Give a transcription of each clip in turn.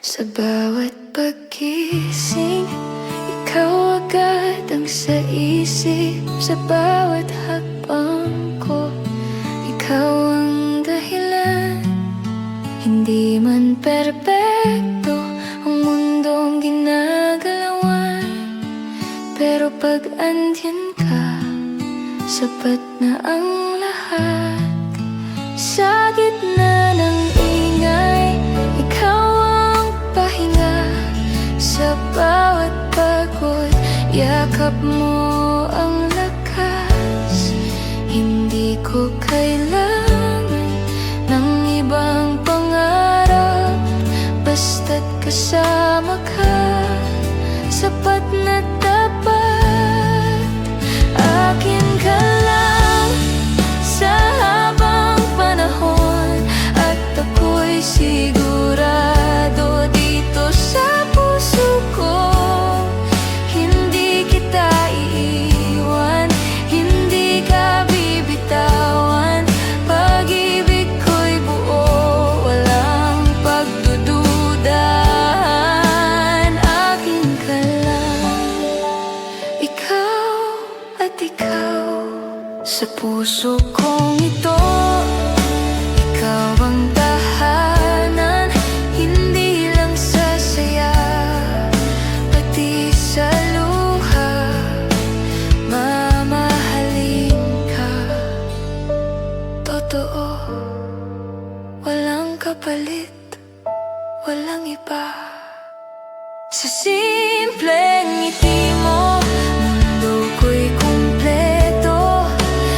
Sa bawat pagkising, ikaw agad ang sa isip. Sa bawat hakbang ko, ikaw ang dahilan. Hindi man perpekto ang mundong ginagalawan, pero pag andyan ka, sapat na ang lahat. Sa gitna ng ingay, ikaw ang pahinga. Sa bawat pagod, yakap mo ang lakas. Hindi ko kailangan ng ibang pangarap, basta't kasama ka, sapat na tapat. Akin ka lang sa habang panahon, at ako'y sigurado dito sa puso ko. Hindi kita iiwan, hindi ka bibitawan. Pag-ibig ko'y buo, walang pagdududahan. Akin ka lang, ikaw at ikaw. Sa puso kong ito, ikaw ang tahanan. Hindi lang sa saya, pati sa luha, mamahalin ka. Totoo, walang kapalit, walang iba. Sa simpleng ngiti mo, mundo ko'y kumpleto.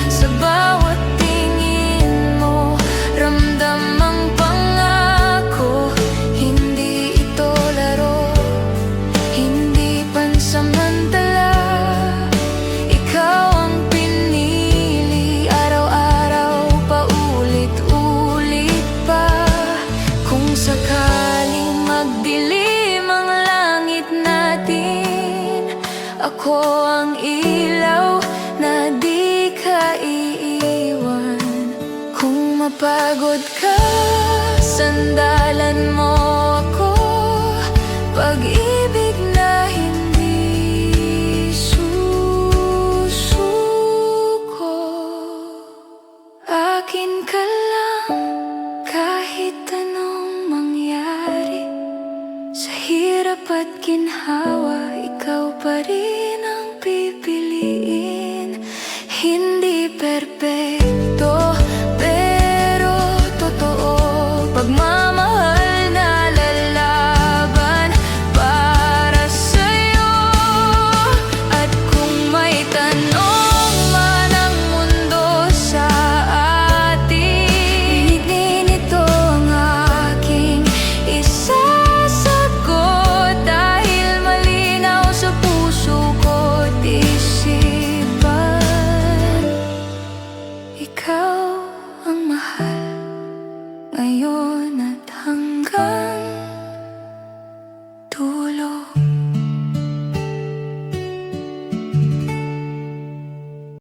Sa bawat tingin mo, ramdam ang pangako. Hindi ito laro, hindi pansamantala. Ikaw ang pinili, araw-araw, paulit-ulit pa. Kung sakaling magdilim ang langit natin, ako ang ilaw na di ka iiwan. Kung mapagod ka, sandalan mo ako. Pag-ibig na hindi susuko. Akin ka lang kahit anong mangyari. Sa hirap at ginhawa, ikaw pa rin ang pipiliin. Hindi perpekto, pero totoo. Pagmamahal na lalaban para sa'yo. At kung may tanong man ang mundo sa atin, nito ang aking isasagot. Dahil malinaw sa puso ko't isipan, ikaw ang mahal ngayon.